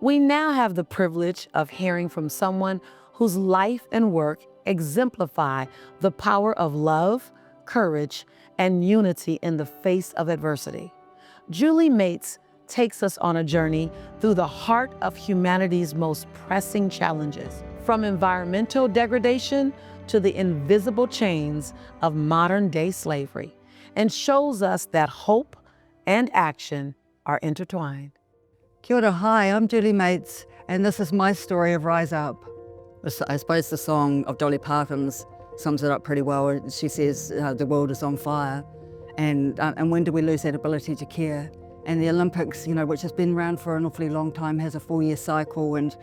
We now have the privilege of hearing from someone whose life and work exemplify the power of love, courage, and unity in the face of adversity. Julie Mates takes us on a journey through the heart of humanity's most pressing challenges, from environmental degradation to the invisible chains of modern-day slavery, and shows us that hope and action are intertwined. Kia ora, hi, I'm Julie Mates, and this is my story of Rise Up. I suppose the song of Dolly Parton's sums it up pretty well. She says, the world is on fire, and when do we lose that ability to care? And the Olympics, which has been around for an awfully long time, has a 4-year cycle, and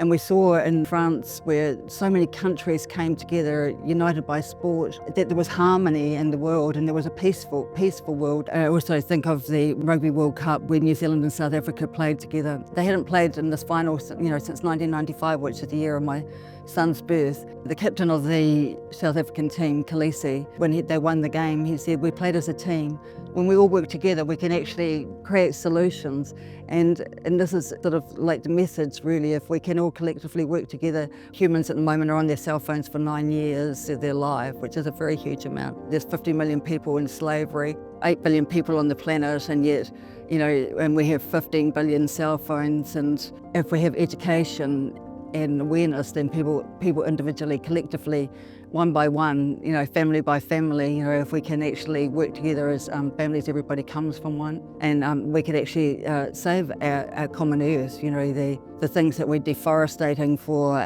we saw in France, where so many countries came together, united by sport, that there was harmony in the world, and there was a peaceful world. I also think of the Rugby World Cup, where New Zealand and South Africa played together. They hadn't played in this final, since 1995, which is the year of my son's birth. The captain of the South African team, Khaleesi, when they won the game, he said, "We played as a team. When we all work together, we can actually create solutions." And this is sort of like the message, really. If we can all collectively work together. Humans at the moment are on their cell phones for 9 years of their life, which is a very huge amount. There's 50 million people in slavery, 8 billion people on the planet, and yet, and we have 15 billion cell phones. And if we have education and awareness, then people individually, collectively, one by one, family by family, if we can actually work together as families, everybody comes from one, and we could actually save our common earth, the things that we're deforesting for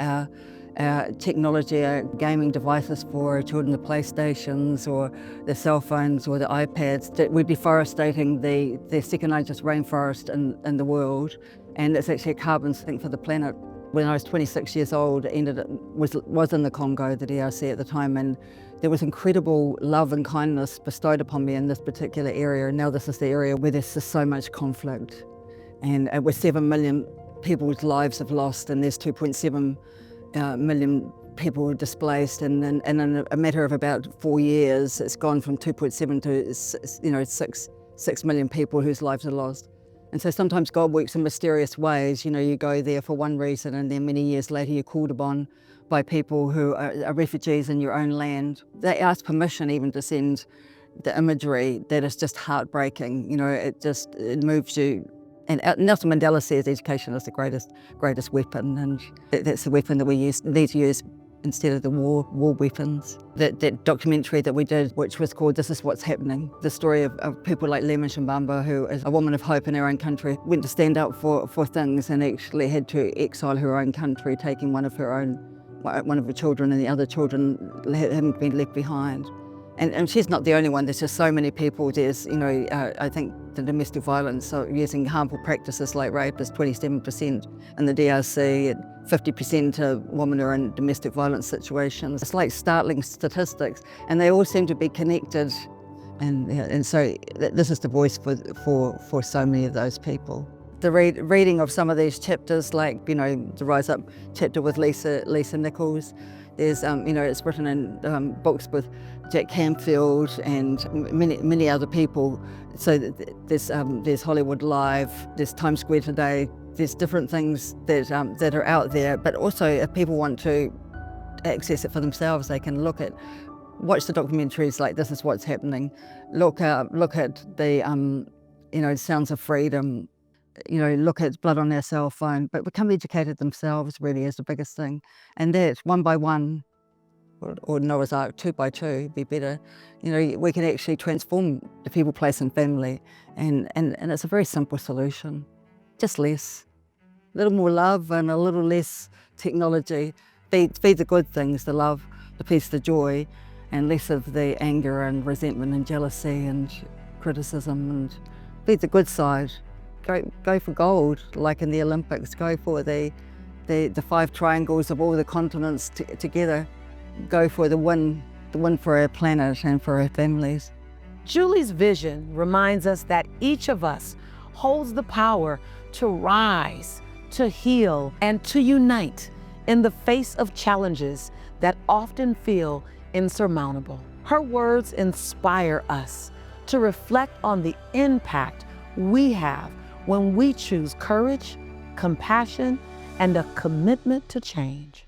our technology, our gaming devices for our children, the PlayStations or the cell phones or the iPads, that we're deforesting the second largest rainforest in the world, and it's actually a carbon sink for the planet. When I was 26 years old, was in the Congo, the DRC at the time, and there was incredible love and kindness bestowed upon me in this particular area. And now this is the area where there's just so much conflict. And where 7 million people's lives have lost, and there's 2.7 million people displaced. And in a matter of about 4 years, it's gone from 2.7 to 6 million people whose lives are lost. And so sometimes God works in mysterious ways. You go there for one reason, and then many years later you're called upon by people who are refugees in your own land. They ask permission even to send the imagery that is just heartbreaking. It moves you. And Nelson Mandela says education is the greatest weapon, and that's the weapon that we need to use instead of the war weapons. That documentary that we did, which was called This Is What's Happening, the story of people like Lema Shambamba, who is a woman of hope in her own country, went to stand up for things and actually had to exile her own country, taking one of her children, and the other children hadn't been left behind. And she's not the only one. There's just so many people. There's, I think the domestic violence, so using harmful practices like rape is 27% in the DRC, and 50% of women are in domestic violence situations. It's like startling statistics, and they all seem to be connected. And so this is the voice for so many of those people. The reading of some of these chapters, like, the Rise Up chapter with Lisa Nichols. There's, it's written in books with Jack Canfield and many other people. So there's Hollywood Live, there's Times Square Today. There's different things that are out there, but also if people want to access it for themselves, they can watch the documentaries like This Is What's Happening. Look at the Sounds of Freedom. Look at Blood on Our Cell Phone, but become educated themselves really is the biggest thing. And that one by one, or Noah's Ark, 2 by 2, be better. We can actually transform the people, place and family. And it's a very simple solution. Just less. A little more love and a little less technology. Feed the good things, the love, the peace, the joy, and less of the anger and resentment and jealousy and criticism, and feed the good side. Go for gold, like in the Olympics. Go for the 5 triangles of all the continents together. Go for the win for our planet and for our families. Julie's vision reminds us that each of us holds the power to rise, to heal, and to unite in the face of challenges that often feel insurmountable. Her words inspire us to reflect on the impact we have when we choose courage, compassion, and a commitment to change.